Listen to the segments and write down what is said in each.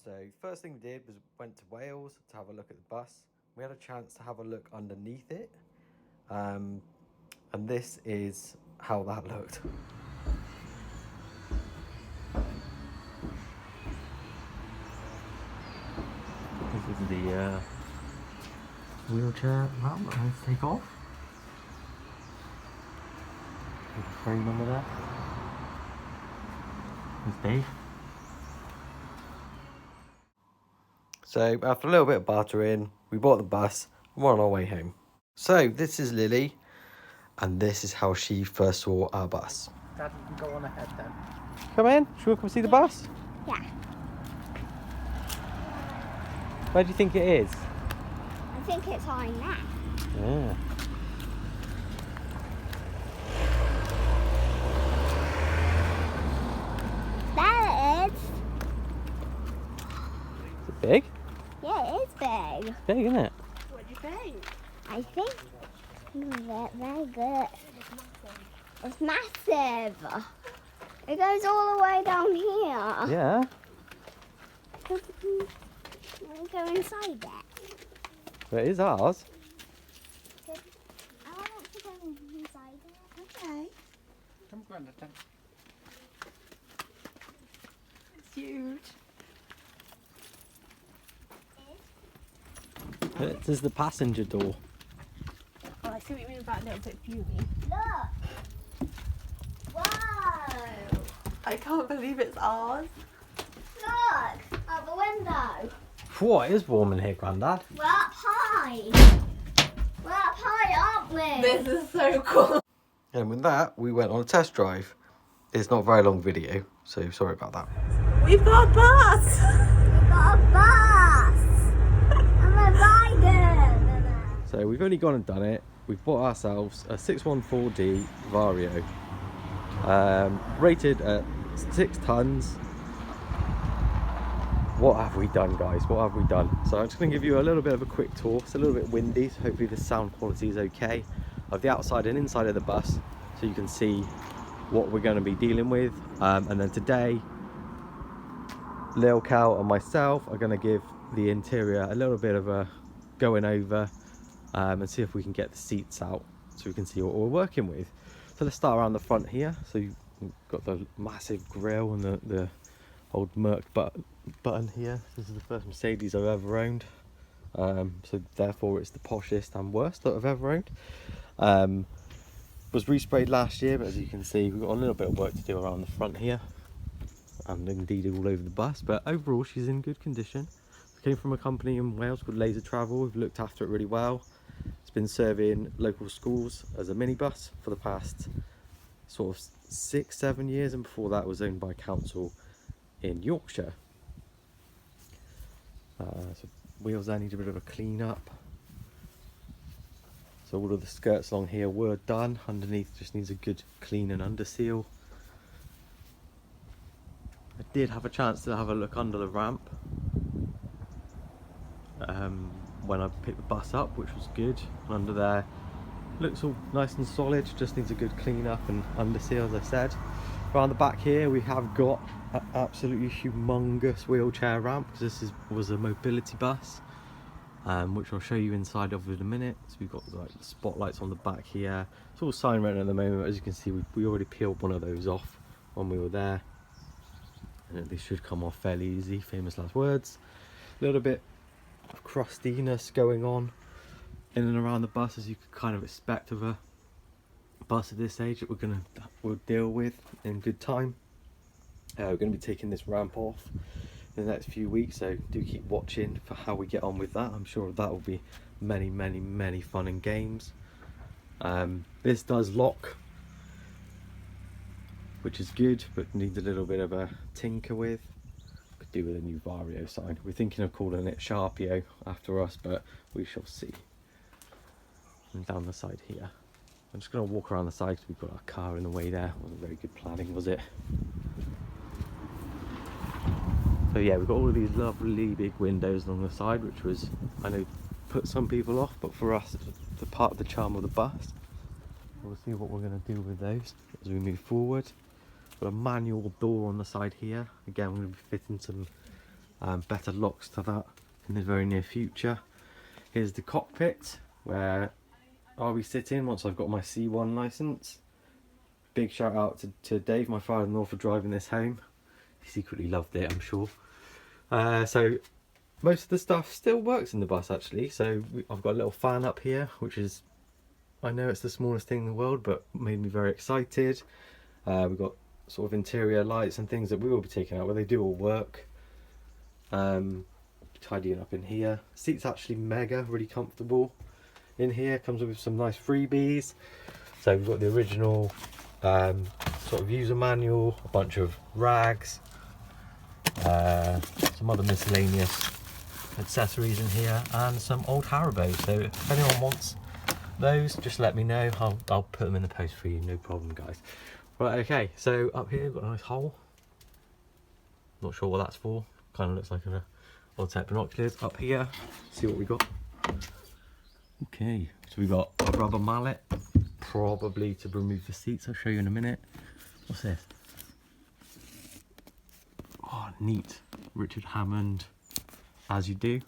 So first thing we did was went to Wales to have a look at the bus. We had a chance to have a look underneath it, and this is how that looked. This is the wheelchair ramp that I had to take off. There's a frame under there. There's Dave. So after a little bit of bartering, we bought the bus and we're on our way home. So this is Lily, and this is how she first saw our bus. Dad, you can go on ahead then. Come in, should we come see the bus? Yeah. Where do you think it is? I think it's on there. Yeah. There it is. Is it big? Yeah, it is big. It's big, isn't it? What do you think? I think it's very good. It's massive. It goes all the way down here. Yeah. We go inside it. But it is ours. I want to go inside it. Okay. Come on, then. It's huge. This is the passenger door. Oh, I see what you mean about a little bit fumey. Look. Whoa. I can't believe it's ours. Look out the window. Whoa, it is warm in here, Grandad. We're up high. We're up high, aren't we? This is so cool. And with that, we went on a test drive. It's not a very long video, so sorry about that. We've got a bus. We've got a bus. And we're riding. So we've only gone and done it. We've bought ourselves a 614D Vario, rated at 6 tons. What have we done, guys? What have we done? So I'm just going to give you a little bit of a quick tour. It's a little bit windy, so hopefully the sound quality is okay, of the outside and inside of the bus, so you can see what we're going to be dealing with. And then today, Lil Cal and myself are going to give the interior a little bit of a going over, and see if we can get the seats out so we can see what we're working with. So let's start around the front here. So you've got the massive grille and the old Merc button here. This is the first Mercedes I've ever owned, so therefore it's the poshest and worst that I've ever owned. Was resprayed last year, but as you can see, we've got a little bit of work to do around the front here, and indeed all over the bus, but overall she's in good condition. We came from a company in Wales called Laser Travel. We've looked after it really well. It's been serving local schools as a minibus for the past sort of 6-7 years, and before that was owned by council in Yorkshire. So wheels there need a bit of a clean up. So all of the skirts along here were done. Underneath just needs a good clean and under seal. I did have a chance to have a look under the ramp when I picked the bus up, which was good. And under there looks all nice and solid, just needs a good clean up and under seal, as I said. Around the back here we have got an absolutely humongous wheelchair ramp, because this was a mobility bus, which I'll show you inside of in a minute. So we've got like the spotlights on the back here. It's all sign written at the moment. As you can see, we already peeled one of those off when we were there, and they should come off fairly easy. Famous last words. A little bit of crustiness going on in and around the bus, as you could kind of expect of a bus at this age that we'll deal with in good time. We're going to be taking this ramp off in the next few weeks, so do keep watching for how we get on with that. I'm sure that will be many fun and games. This does lock, which is good, but needs a little bit of a tinker with. Could do with a new Vario sign. We're thinking of calling it Sharpio after us, but we shall see. And down the side here, I'm just going to walk around the side because we've got our car in the way there. Wasn't very good planning, was it? So yeah, we've got all of these lovely big windows along the side, which was, I know, put some people off, but for us it's the part of the charm of the bus. We'll see what we're going to do with those as we move forward. Got a manual door on the side here. Again, we're going to be fitting some better locks to that in the very near future. Here's the cockpit where I'll be sitting once I've got my C1 license. Big shout out to Dave, my father-in-law, for driving this home. He secretly loved it, I'm sure. So most of the stuff still works in the bus actually. So I've got a little fan up here, which is, I know it's the smallest thing in the world, but made me very excited. We've got sort of interior lights and things that we will be taking out, where they do all work. Tidying up in here. Seat's actually mega, really comfortable in here. Comes with some nice freebies. So we've got the original sort of user manual, a bunch of rags, some other miscellaneous accessories in here, and some old Haribos. So if anyone wants those, just let me know. I'll put them in the post for you, no problem, guys. Right, okay, so up here we've got a nice hole. Not sure what that's for. Kind of looks like an old set of binoculars. Up here, see what we got. Okay, so we've got a rubber mallet, probably to remove the seats. I'll show you in a minute. What's this? Oh, neat. Richard Hammond, as you do.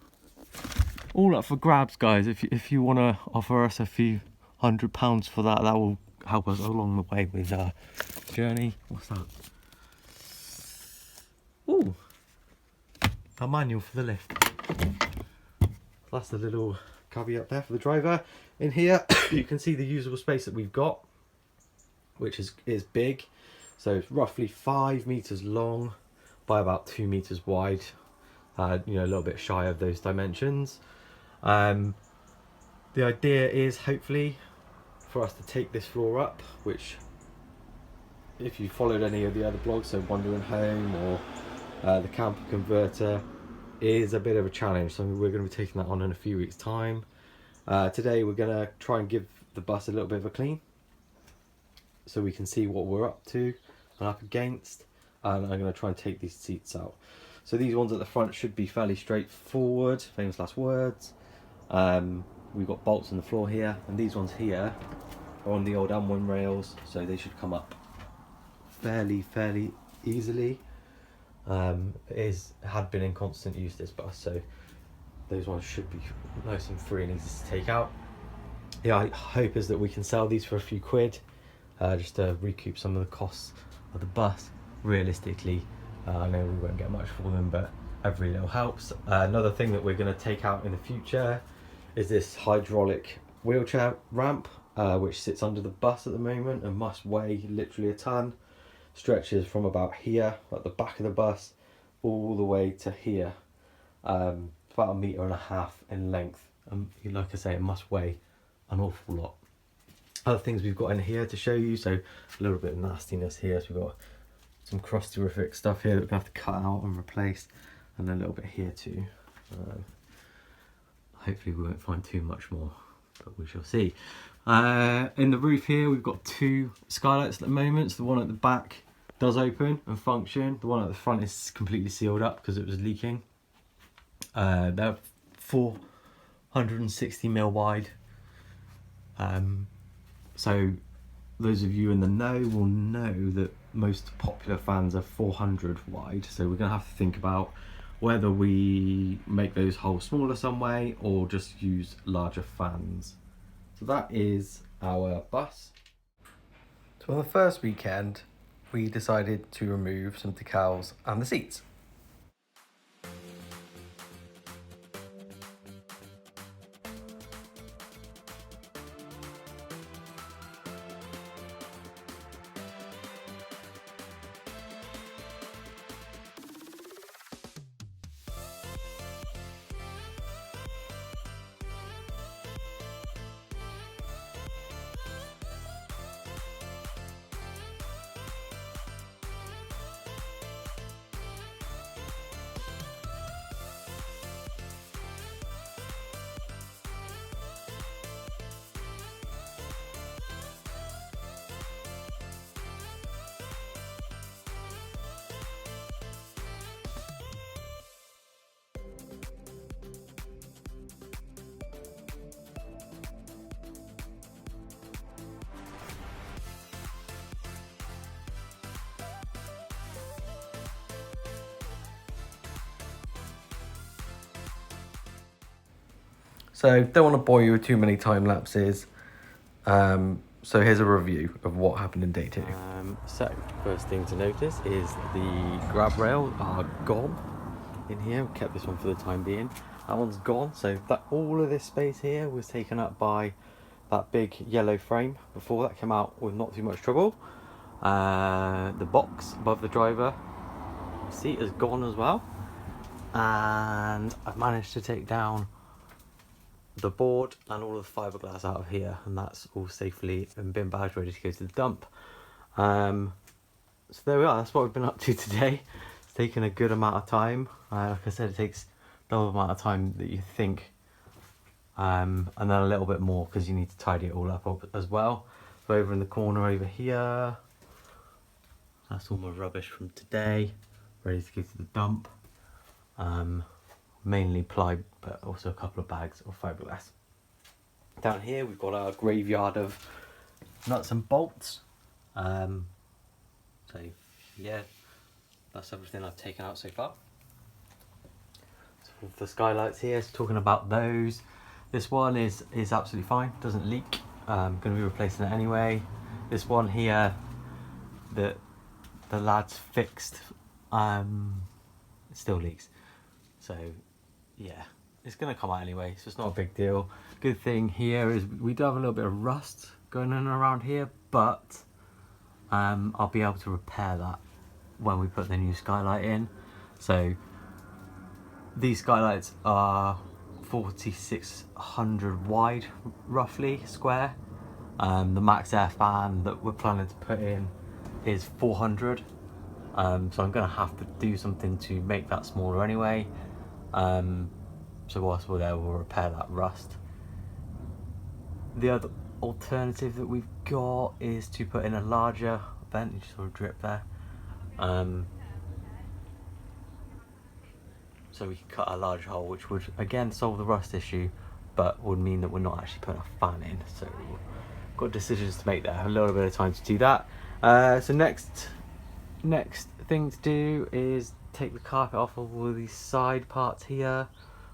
All up for grabs, guys. If you want to offer us a few £100 for that, that will help us along the way with our journey. What's that? Ooh, a manual for the lift. That's the little caveat there for the driver. In here you can see the usable space that we've got, which is big. So it's roughly 5 meters long by about 2 meters wide. You know, a little bit shy of those dimensions. The idea is hopefully for us to take this floor up, which if you followed any of the other blogs, so Wandering Home or the Camper Converter, is a bit of a challenge. So we're going to be taking that on in a few weeks time. Today we're going to try and give the bus a little bit of a clean so we can see what we're up to and up against, and I'm going to try and take these seats out. So these ones at the front should be fairly straightforward, famous last words. We've got bolts in the floor here, and these ones here are on the old unwin rails, so they should come up fairly easily. Had been in constant use, this bus, so those ones should be nice and free and easy to take out. Yeah, I hope is that we can sell these for a few quid, just to recoup some of the costs of the bus. Realistically, I know we won't get much for them, but every little helps. Another thing that we're going to take out in the future is this hydraulic wheelchair ramp, which sits under the bus at the moment and must weigh literally a ton. Stretches from about here at the back of the bus all the way to here, about 1.5 meters in length, and like I say, it must weigh an awful lot. Other things we've got in here to show you, so a little bit of nastiness here. So we've got some cross-terrific stuff here that we're going to have to cut out and replace, and a little bit here too. Hopefully we won't find too much more, but we shall see. In the roof here we've got 2 skylights at the moment. So the one at the back does open and function. The one at the front is completely sealed up because it was leaking. They're 460mm wide. So those of you in the know will know that most popular fans are 400 wide. So we're going to have to think about whether we make those holes smaller some way or just use larger fans. So that is our bus. So on the first weekend, we decided to remove some decals and the seats. So don't want to bore you with too many time lapses. So here's a review of what happened in day 2. So first thing to notice is the grab rails are gone in here. We kept this one for the time being. That one's gone. So that all of this space here was taken up by that big yellow frame. Before that came out with not too much trouble. The box above the driver seat is gone as well. And I've managed to take down the board and all of the fiberglass out of here, and that's all safely in bin bags ready to go to the dump. So there we are, that's what we've been up to today. It's taken a good amount of time. Like I said, it takes double the amount of time that you think, and then a little bit more because you need to tidy it all up as well. So over in the corner over here, that's all my rubbish from today, ready to go to the dump. Mainly ply, but also a couple of bags of fiberglass. Down here we've got our graveyard of nuts and bolts. So yeah, that's everything I've taken out so far. So the skylights here, so talking about those, this one is absolutely fine, doesn't leak. I'm going to be replacing it anyway. This one here, the lads fixed, it still leaks. So yeah, it's going to come out anyway, so it's not a big deal. Good thing here is we do have a little bit of rust going on around here, but I'll be able to repair that when we put the new skylight in. So these skylights are 4600 wide, roughly, square. The max air fan that we're planning to put in is 400. So I'm going to have to do something to make that smaller anyway. So whilst we're there, we'll repair that rust. The other alternative that we've got is to put in a larger vent. You just sort of drip there. So we can cut a large hole, which would again solve the rust issue, but would mean that we're not actually putting a fan in. So we've got decisions to make there. A little bit of time to do that. So next thing to do is take the carpet off of all these side parts here.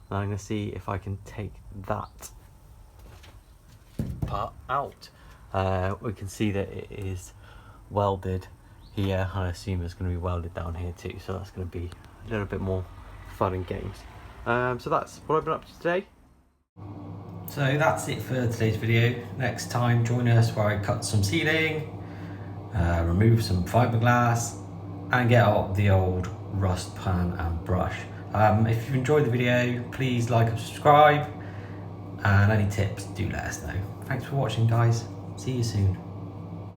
And I'm going to see if I can take that part out. We can see that it is welded here. I assume it's going to be welded down here too, so that's going to be a little bit more fun and games. So that's what I've been up to today. So that's it for today's video. Next time join us where I cut some ceiling, remove some fiberglass, and get out the old rust pan and brush. If you've enjoyed the video, please like and subscribe, and any tips, do let us know. Thanks for watching, guys. See you soon.